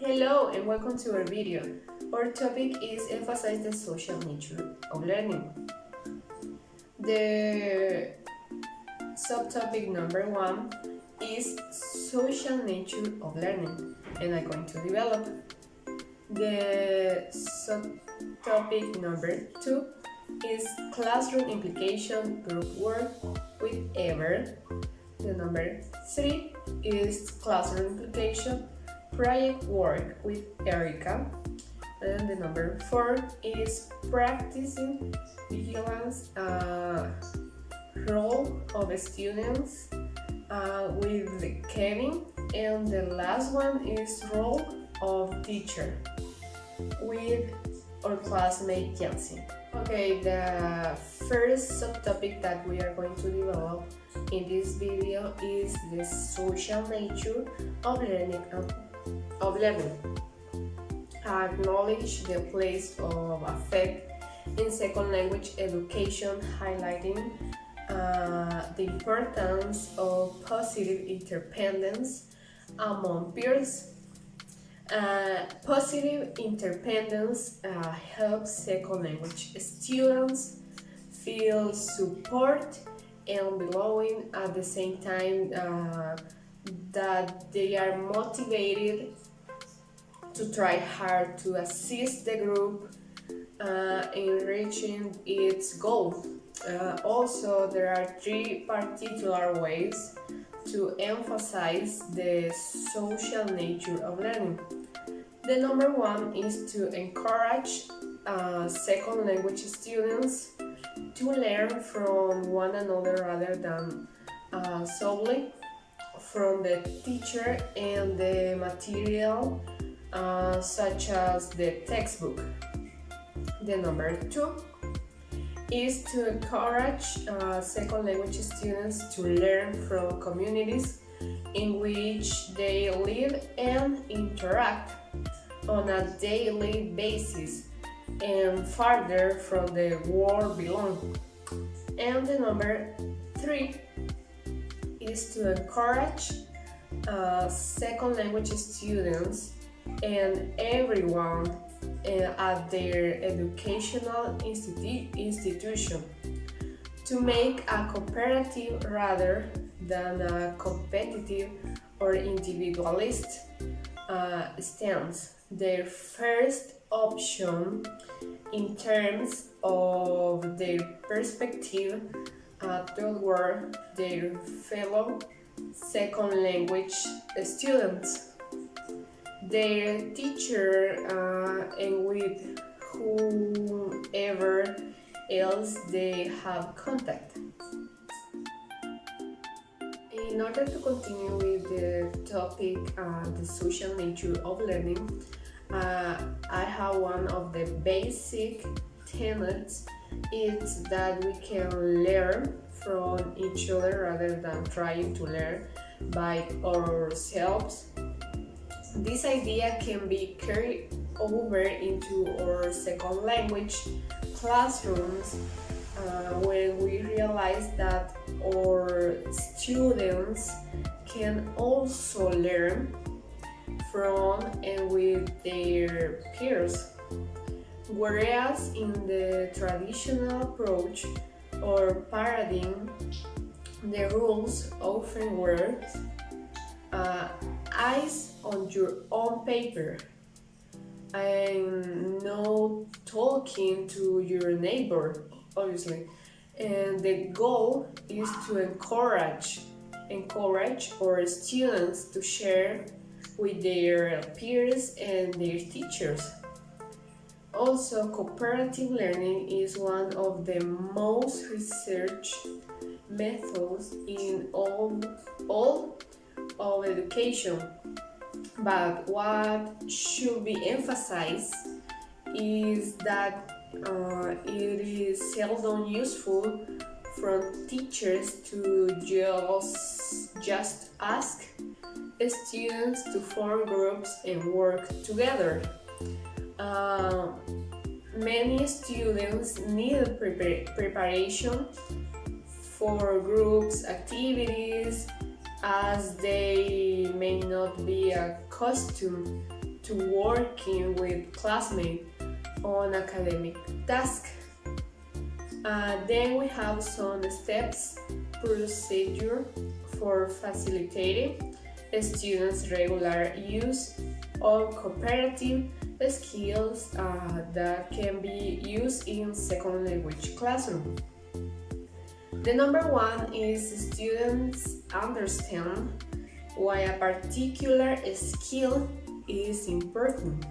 Hello and welcome to our video. Our topic is emphasize the social nature of learning. The subtopic number 1 is social nature of learning, and I'm going to develop. The subtopic number 2 is classroom implication group work with Ever. The number 3 is classroom implication project work with Erica. And the number 4 is practicing vigilance role of students with Kevin. And the last one is role of teacher with our classmate Yancy. Okay, the first subtopic that we are going to develop in this video is the social nature of learning. Acknowledge the place of affect in second language education, highlighting the importance of positive interdependence among peers. Positive interdependence helps second language students feel support and belonging at the same time that they are motivated to try hard to assist the group in reaching its goal. Also, there are 3 particular ways to emphasize the social nature of learning. The number 1 is to encourage second language students to learn from one another rather than solely from the teacher and the material such as the textbook. The number 2 is to encourage second language students to learn from communities in which they live and interact on a daily basis and farther from the world belong. And the number 3 is to encourage second language students and everyone at their educational institution to make a cooperative rather than a competitive or individualist stance. Their first option in terms of their perspective toward their fellow second language students, their teacher, and with whomever else they have contact. In order to continue with the topic, the social nature of learning, I have one of the basic tenets. It's that we can learn from each other rather than trying to learn by ourselves. This idea can be carried over into our second language classrooms when we realize that our students can also learn from and with their peers. Whereas in the traditional approach or paradigm, the rules often were eyes on your own paper and no talking to your neighbor, obviously. And the goal is to encourage our students to share with their peers and their teachers. Also, cooperative learning is one of the most researched methods in all of education. But what should be emphasized is that it is seldom useful for teachers to just ask students to form groups and work together. Many students need preparation for groups activities as they may not be accustomed to working with classmates on academic tasks. Then we have some steps procedure for facilitating students' regular use of cooperative skills that can be used in second language classroom. The number one is students understand why a particular skill is important.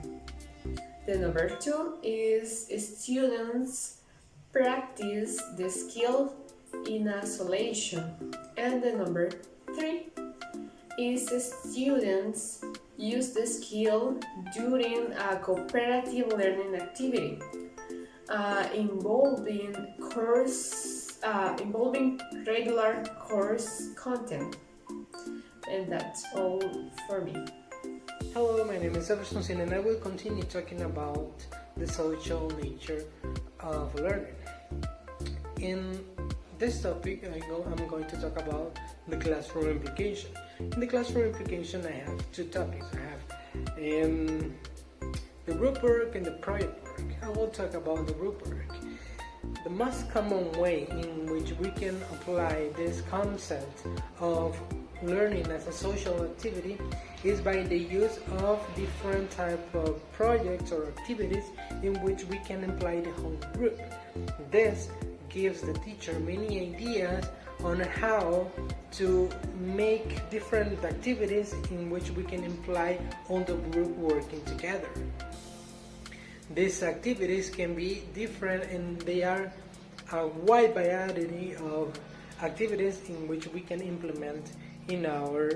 The number two is students practice the skill in isolation. And the number three is students use the skill during a cooperative learning activity involving regular course content. And that's all for me. Hello, my name is Everson Sin and I will continue talking about the social nature of learning. In this topic, I'm going to talk about the classroom implication. In the classroom implication, I have two topics. I have the group work and the project work. I will talk about the group work. The most common way in which we can apply this concept of learning as a social activity is by the use of different type of projects or activities in which we can imply the whole group. This gives the teacher many ideas on how to make different activities in which we can imply all the group working together. These activities can be different and they are a wide variety of activities in which we can implement in our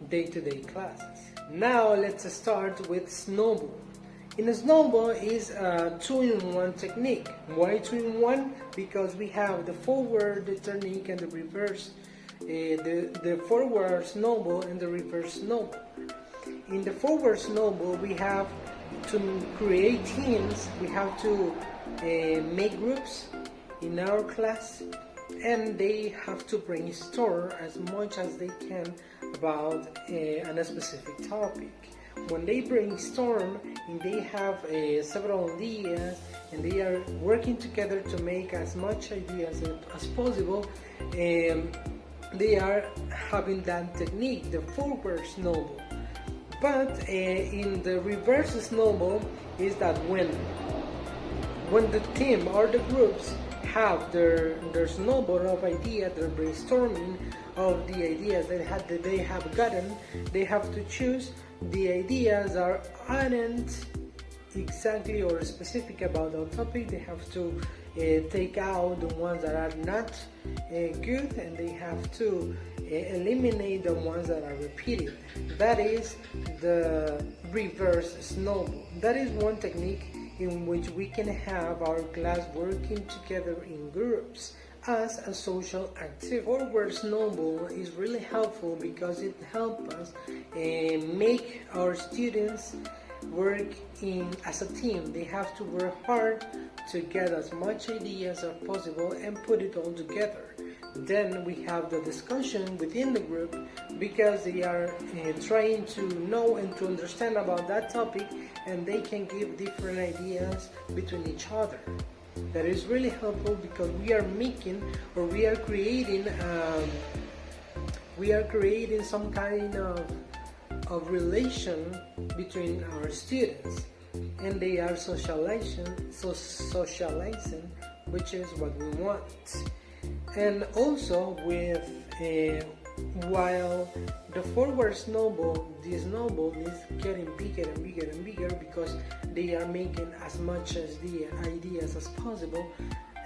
day-to-day classes. Now let's start with snowball. In a snowball is a two-in-one technique. Why two-in-one? Because we have the forward technique and the reverse, the forward snowball and the reverse snowball. In the forward snowball, we have to create teams. We have to make groups in our class, and they have to brainstorm as much as they can about a specific topic. When they brainstorm and they have several ideas and they are working together to make as much ideas as possible, they are having that technique, the forward snowball. But in the reverse snowball is that when the team or the groups have their snowball of ideas, their brainstorming of the ideas that they have gotten, they have to choose the ideas that aren't exactly or specific about the topic. They have to take out the ones that are not good, and they have to eliminate the ones that are repeated. That is the reverse snowball. That is one technique in which we can have our class working together in groups as a social activity. Forward snowball is really helpful because it helps us make our students work as a team. They have to work hard to get as much ideas as possible and put it all together. Then we have the discussion within the group because they are trying to know and to understand about that topic, and they can give different ideas between each other. That is really helpful because we are making or we are creating some kind of relation between our students, and they are socializing, which is what we want. And also with while the forward snowball, the snowball is getting bigger and bigger and bigger because they are making as much as the ideas as possible.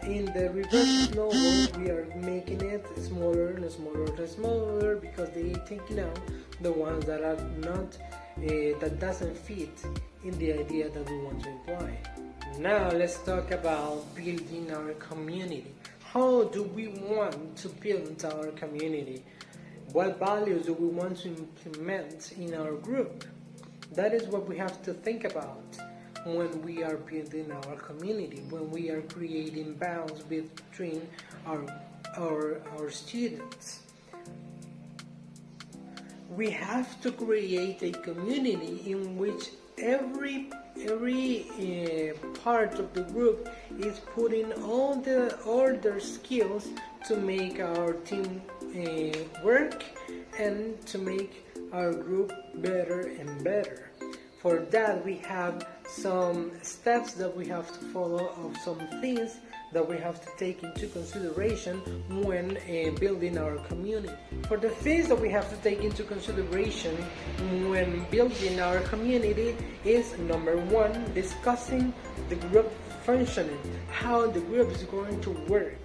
In the reverse snowball, we are making it smaller and smaller and smaller because they are taking out the ones that are not that doesn't fit in the idea that we want to imply. Now let's talk about building our community. How do we want to build our community? What values do we want to implement in our group? That is what we have to think about when we are building our community, when we are creating bonds between our students. we have to create a community in which every part of the group is putting all their skills to make our team work and to make our group better and better. For that, we have some steps that we have to follow, of some things that we have to take into consideration when building our community. For the things that we have to take into consideration when building our community is, number one, discussing the group functioning, how the group is going to work,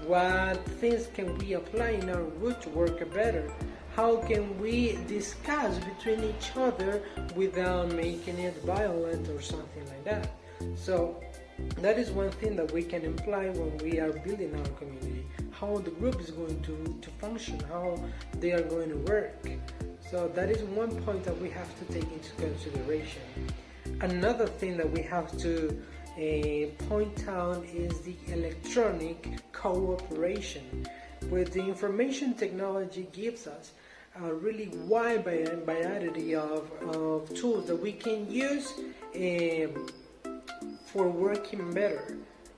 what things can we apply in our group to work better, how can we discuss between each other without making it violent or something like that. So that is one thing that we can imply when we are building our community, how the group is going to function, how they are going to work. So that is one point that we have to take into consideration. Another thing that we have to point out is the electronic cooperation. With the information technology gives us a really wide variety of tools that we can use for working better.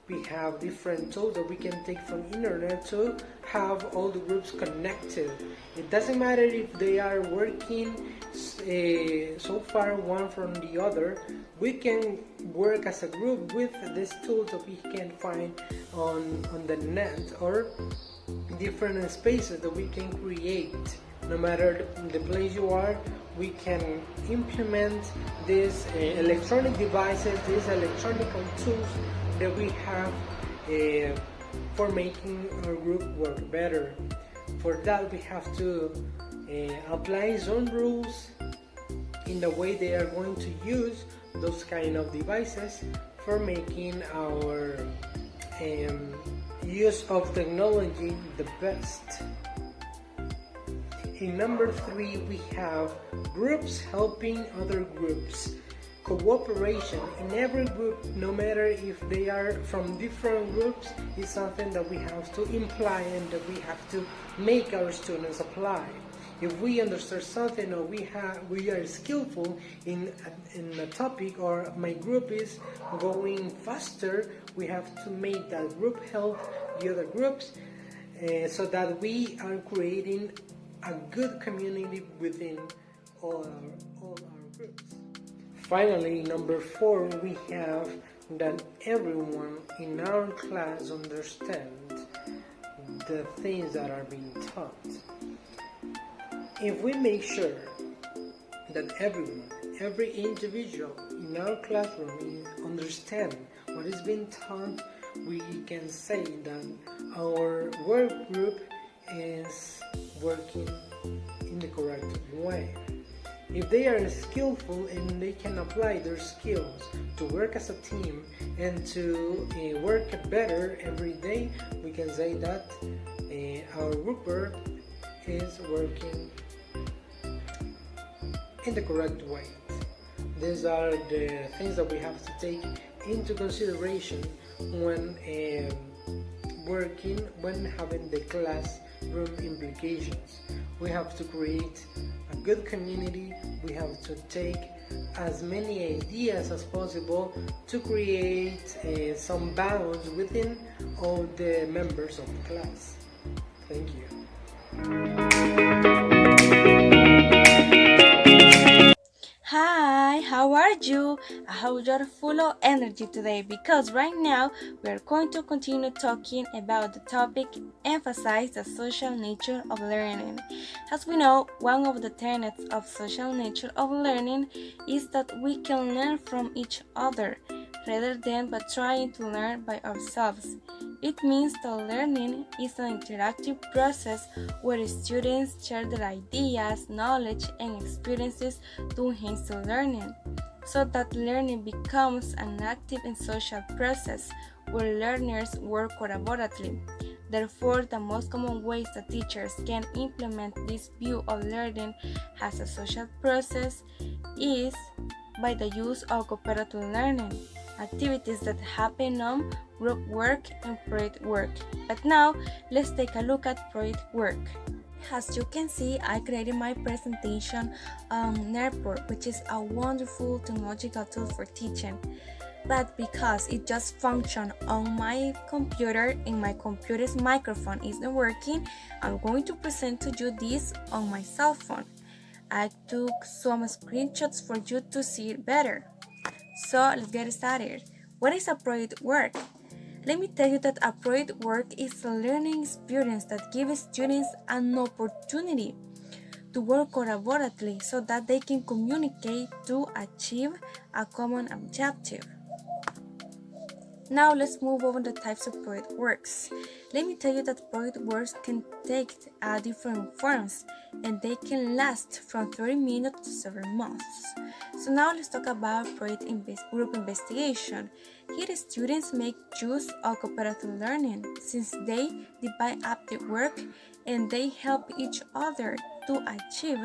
We have different tools that we can take from internet to have all the groups connected. It doesn't matter if they are working so far one from the other. We can work as a group with these tools that we can find on the net, or different spaces that we can create. No matter the place you are, we can implement these electronic devices, these electronic tools that we have for making our group work better. For that, we have to apply some rules in the way they are going to use those kind of devices for making our use of technology the best. In number 3, we have groups helping other groups. Cooperation in every group, no matter if they are from different groups, is something that we have to imply and that we have to make our students apply. If we understand something, or we are skillful in a topic, or my group is going faster, we have to make that group help the other groups, so that we are creating a good community within all our groups. Finally, number 4, we have that everyone in our class understands the things that are being taught. If we make sure that every individual in our classroom understands what is being taught, we can say that our work group is working in the correct way. If they are skillful and they can apply their skills to work as a team and to work better every day, we can say that our group is working in the correct way. These are the things that we have to take into consideration when having the classroom implications. We have to create a good community. We have to take as many ideas as possible to create some balance within all the members of the class. Thank you. Hi, how are you? I hope you're full of energy today, because right now we are going to continue talking about the topic emphasize the social nature of learning. As we know, one of the tenets of social nature of learning is that we can learn from each other rather than by trying to learn by ourselves. It means that learning is an interactive process where students share their ideas, knowledge, and experiences to enhance the learning, so that learning becomes an active and social process where learners work collaboratively. Therefore, the most common ways that teachers can implement this view of learning as a social process is by the use of cooperative learning, activities that happen on group work and project work. But now, let's take a look at project work. as you can see, I created my presentation on Netboard, which is a wonderful technological tool for teaching. But because it just functions on my computer and my computer's microphone isn't working, I'm going to present to you this on my cell phone. I took some screenshots for you to see it better. So let's get started. What is a project work? Let me tell you that a project work is a learning experience that gives students an opportunity to work collaboratively so that they can communicate to achieve a common objective. Now let's move on to the types of project works. Let me tell you that project works can take different forms and they can last from 30 minutes to several months. So now let's talk about group investigation. Here students make use of cooperative learning since they divide up the work and they help each other to achieve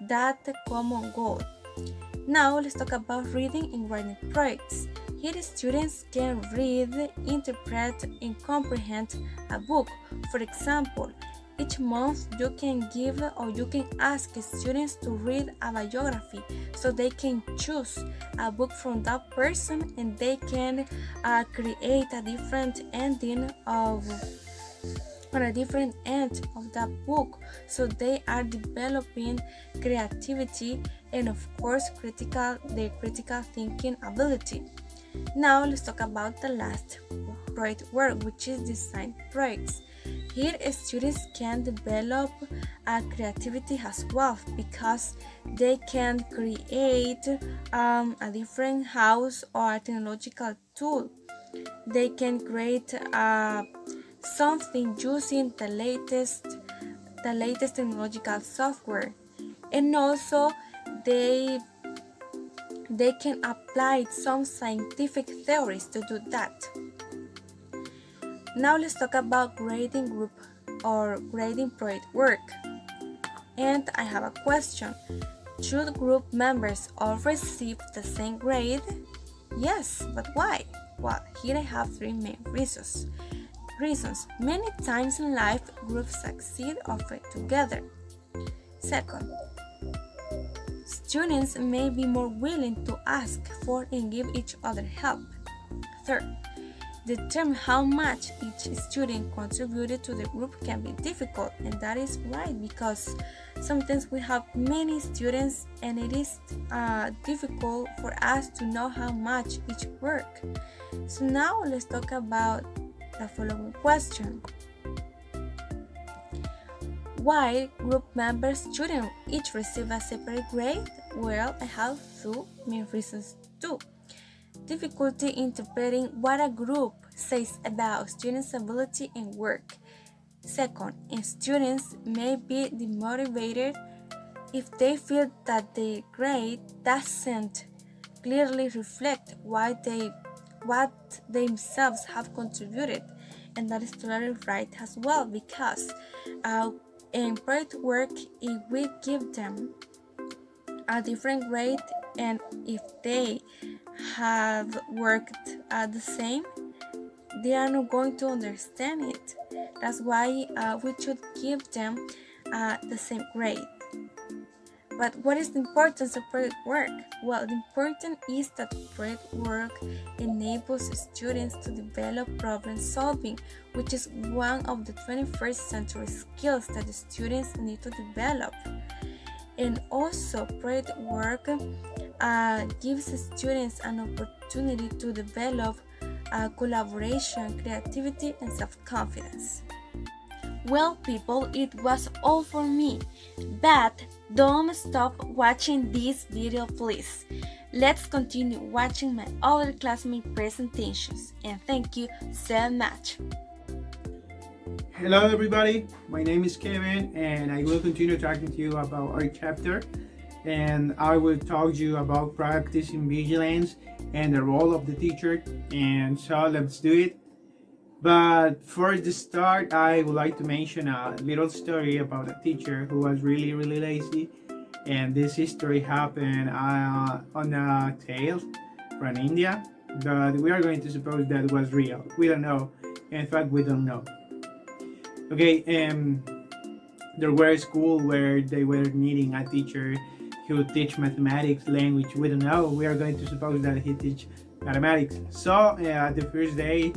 that common goal. Now let's talk about reading and writing projects. Here students can read, interpret, and comprehend a book. For example, each month you can give or you can ask students to read a biography so they can choose a book from that person and they can create a different ending of that book. So they are developing creativity and of course their critical thinking ability. Now let's talk about the last project work, which is design projects. Here students can develop creativity as well because they can create a different house or a technological tool. They can create something using the latest technological software, and also they can apply some scientific theories to do that. Now let's talk about grading group or grading project work. And I have a question. Should group members all receive the same grade? Yes, but why? Well, here I have three main reasons. Many times in life, groups succeed or fail together. Second, students may be more willing to ask for and give each other help. Third, determine how much each student contributed to the group can be difficult, and that is right because sometimes we have many students and it is difficult for us to know how much each work. So now let's talk about the following question. Why group members shouldn't each receive a separate grade? Well, I have two main reasons too. Difficulty interpreting what a group says about students' ability and work. Second, students may be demotivated if they feel that their grade doesn't clearly reflect what they themselves have contributed, and that is totally right as well because in project work, it will give them a different grade, and if they have worked the same, they are not going to understand it. That's why we should give them the same grade. But what is the importance of project work? Well, the important is that project work enables students to develop problem solving, which is one of the 21st century skills that the students need to develop. And also, project work gives students an opportunity to develop collaboration, creativity, and self-confidence. Well, people, it was all for me, but don't stop watching this video, please. Let's continue watching my other classmate presentations, and thank you so much. Hello everybody, my name is Kevin and I will continue talking to you about our chapter, and I will talk to you about practicing vigilance and the role of the teacher, and so let's do it. But for the start, I would like to mention a little story about a teacher who was really lazy, and this history happened on a tale from India, but we are going to suppose that was real. We don't know. In fact, we don't know. Okay, there were a school where they were needing a teacher who would teach mathematics, language. We don't know. We are going to suppose that he teach mathematics. So the first day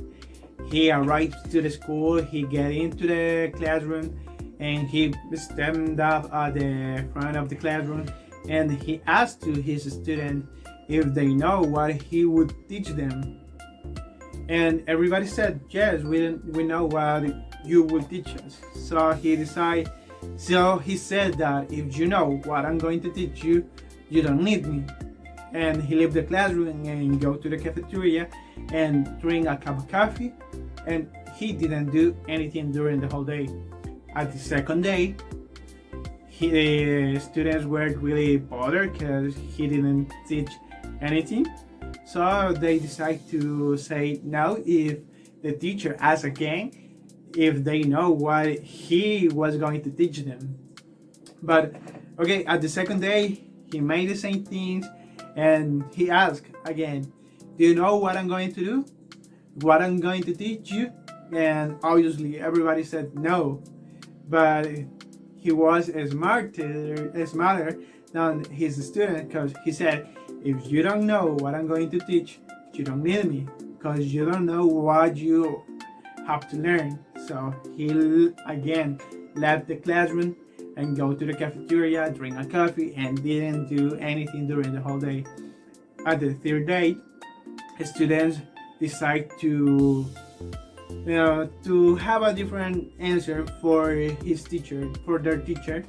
he arrived to the school, he get into the classroom, and he stand up at the front of the classroom, and he asked to his student if they know what he would teach them. And everybody said, yes, we know what you will teach us. So he said that if you know what I'm going to teach you, you don't need me. And he left the classroom and go to the cafeteria and drink a cup of coffee, and he didn't do anything during the whole day. At the second day, the students were really bothered because he didn't teach anything. So they decide to say no if the teacher asks again if they know what he was going to teach them. But okay, at the second day, he made the same things and he asked again, do you know what I'm going to do? What I'm going to teach you? And obviously everybody said no. But he was smarter than his student, because he said, if you don't know what I'm going to teach, you don't need me, because you don't know what you have to learn. So he again left the classroom and go to the cafeteria, drink a coffee, and didn't do anything during the whole day. At the third day, students decide to have a different answer for their teacher,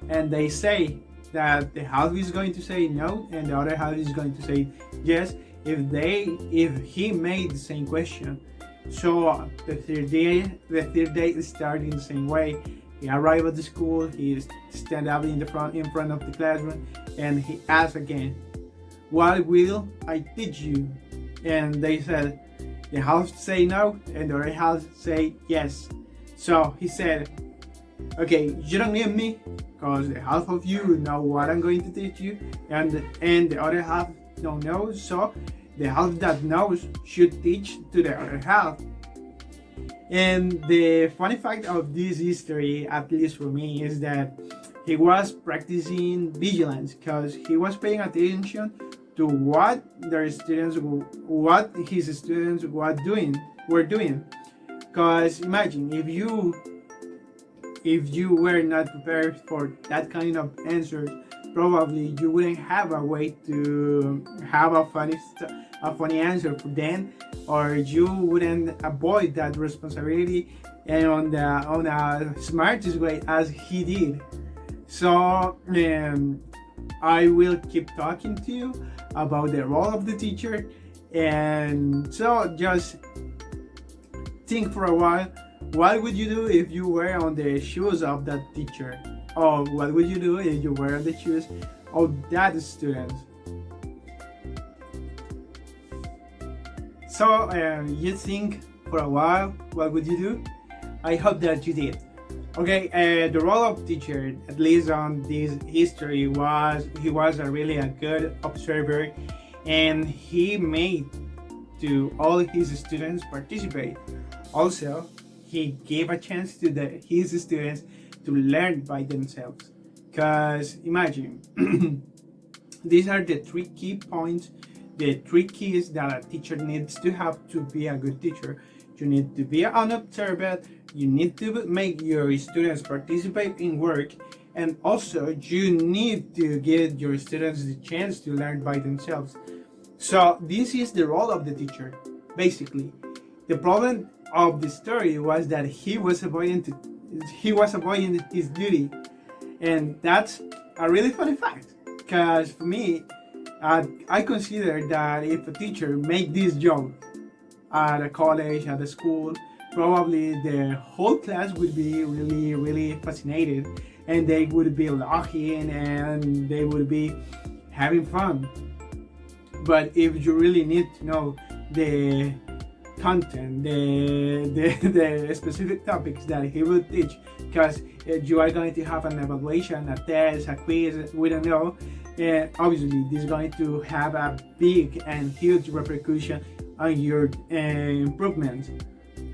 and they say that the half is going to say no and the other half is going to say yes if he made the same question. So the third day started in the same way. He arrived at the school, he stand up in front of the classroom, and he asked again, what will I teach you? And they said, the half say no and the other half say yes. So he said, okay, you don't need me because the half of you know what I'm going to teach you, and the other half don't know, so the half that knows should teach to the other half. And the funny fact of this history, at least for me, is that he was practicing vigilance because he was paying attention to what his students were doing. Because imagine if you were not prepared for that kind of answers, probably you wouldn't have a way to have a funny answer for them, or you wouldn't avoid that responsibility and on a smartest way as he did. So I will keep talking to you about the role of the teacher, and so just think for a while, what would you do if you were on the shoes of that teacher? Or what would you do if you were on the shoes of that student? So you think for a while, what would you do? I hope that you did. Okay, the role of teacher, at least on this history, he was a good observer, and he made to all his students participate. Also, he gave a chance to his students to learn by themselves. Because imagine, these are the 3 key points, the 3 keys that a teacher needs to have to be a good teacher. You need to be unobservant, you need to make your students participate in work, and also you need to give your students the chance to learn by themselves. So this is the role of the teacher, basically. The problem of the story was that he was avoiding his duty, and that's a really funny fact. Because for me, I consider that if a teacher make this job at a college, at a school, probably the whole class would be really fascinated, and they would be laughing and they would be having fun. But if you really need to know the content, the specific topics that he will teach, because you are going to have an evaluation, a test, a quiz, we don't know, obviously this is going to have a big and huge repercussion on your improvements.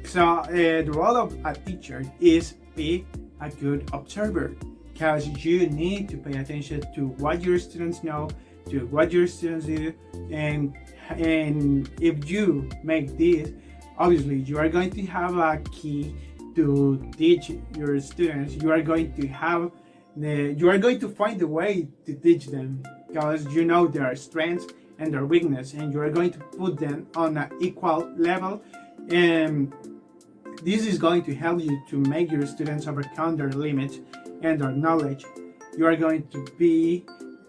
So the role of a teacher is be a good observer, because you need to pay attention to what your students know, to what your students do, and if you make this, obviously you are going to have a key to teach your students. You are going to find a way to teach them, because you know their strengths and their weakness, and you are going to put them on an equal level, and this is going to help you to make your students overcome their limits and their knowledge. You are going to be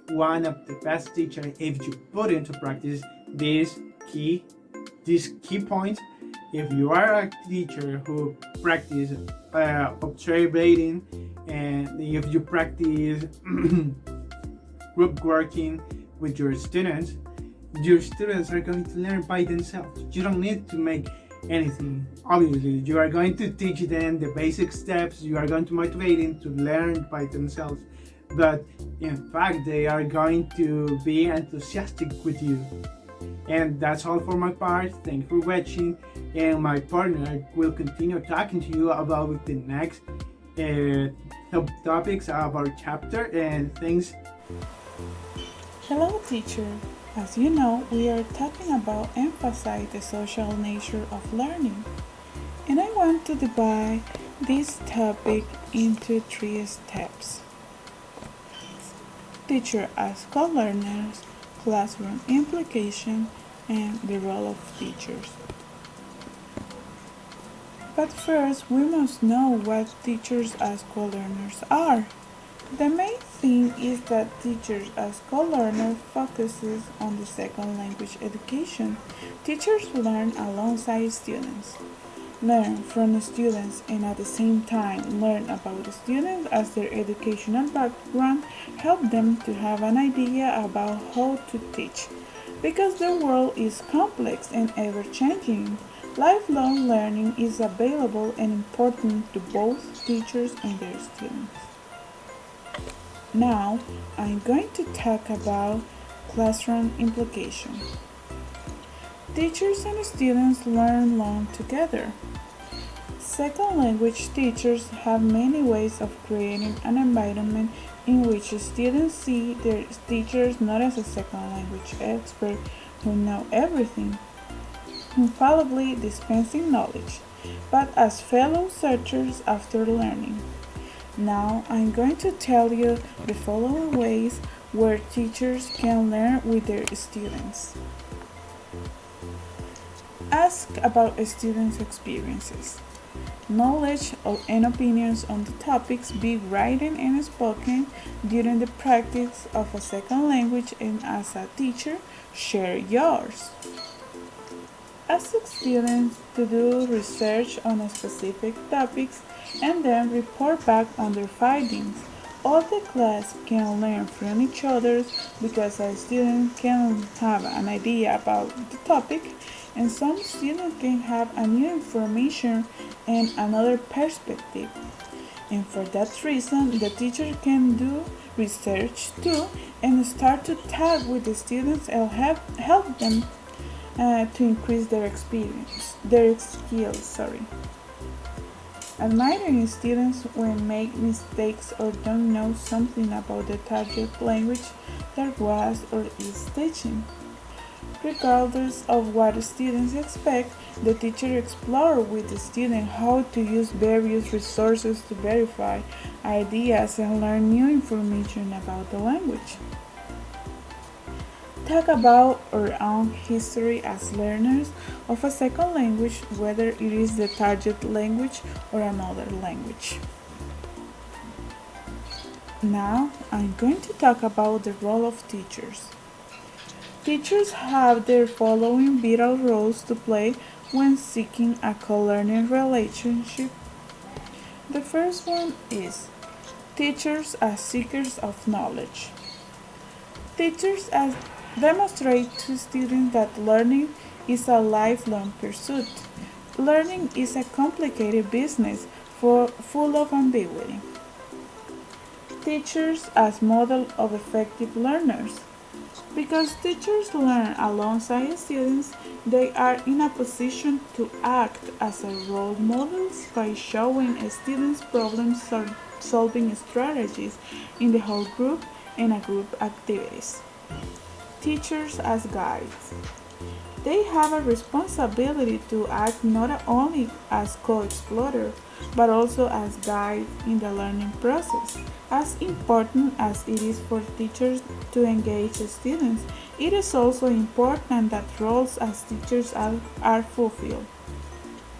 one of the best teachers if you put into practice these key points. If you are a teacher who practice observing, and if you practice group working with your students are going to learn by themselves. You don't need to make anything. Obviously, you are going to teach them the basic steps. You are going to motivate them to learn by themselves. But in fact, they are going to be enthusiastic with you. And that's all for my part. Thank you for watching. And my partner will continue talking to you about the next topics of our chapter and things. Hello, teacher. As you know, we are talking about emphasize the social nature of learning. And I want to divide this topic into 3 steps. Teacher as co-learners, classroom implication, and the role of teachers. But first, we must know what teachers as co-learners are. The main thing is that teachers as co-learners focuses on the second language education. Teachers learn alongside students, learn from the students, and at the same time learn about the students as their educational background help them to have an idea about how to teach. Because the world is complex and ever-changing, lifelong learning is available and important to both teachers and their students. Now, I'm going to talk about classroom implication. Teachers and students learn long together. Second language teachers have many ways of creating an environment in which students see their teachers not as a second language expert who know everything, infallibly dispensing knowledge, but as fellow searchers after learning. Now I'm going to tell you the following ways where teachers can learn with their students. Ask about students' experiences. Knowledge and opinions on the topics be written and spoken during the practice of a second language, and as a teacher, share yours. Ask students to do research on specific topics and then report back on their findings. All the class can learn from each other because a student can have an idea about the topic, and some students can have a new information and another perspective. And for that reason, the teacher can do research too and start to talk with the students and help them to increase their skills. Admiring students when make mistakes or don't know something about the target language that was or is teaching. Regardless of what students expect, the teacher explores with the student how to use various resources to verify ideas and learn new information about the language. Talk about our own history as learners of a second language, whether it is the target language or another language. Now, I'm going to talk about the role of teachers. Teachers have their following vital roles to play when seeking a co-learning relationship. The first one is teachers as seekers of knowledge. Teachers as demonstrate to students that learning is a lifelong pursuit. Learning is a complicated business full of ambiguity. Teachers as model of effective learners. Because teachers learn alongside students, they are in a position to act as a role models by showing students solving strategies in the whole group and a group activities. Teachers as guides. They have a responsibility to act not only as co-explorer, but also as guides in the learning process. As important as it is for teachers to engage students, it is also important that roles as teachers are fulfilled.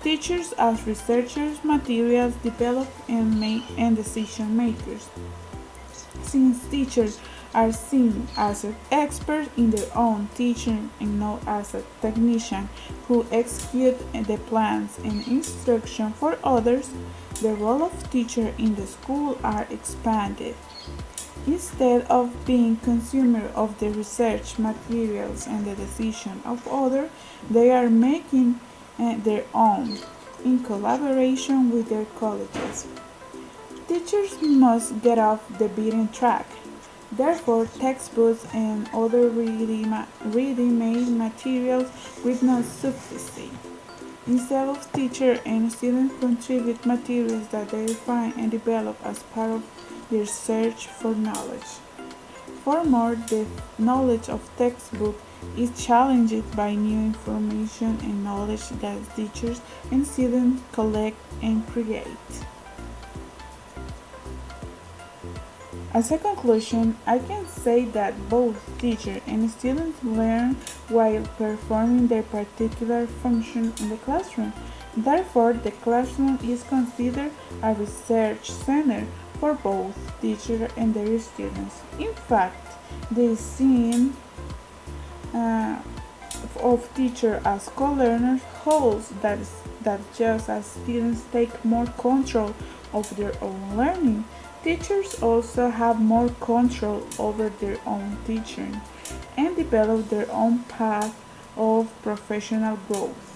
Teachers as researchers, materials developers, and decision makers. Since teachers are seen as experts in their own teaching and not as a technician who execute the plans and instruction for others, the role of teacher in the school are expanded. Instead of being consumer of the research materials and the decision of others, they are making their own in collaboration with their colleges. Teachers must get off the beaten track. Therefore, textbooks and other ready-made materials will not suffice. Instead of teachers and students contribute materials that they refine and develop as part of their search for knowledge. Furthermore, the knowledge of textbook is challenged by new information and knowledge that teachers and students collect and create. As a conclusion, I can say that both teachers and students learn while performing their particular function in the classroom. Therefore, the classroom is considered a research center for both teachers and their students. In fact, the scene of teachers as co-learners holds that just as students take more control of their own learning, teachers also have more control over their own teaching and develop their own path of professional growth.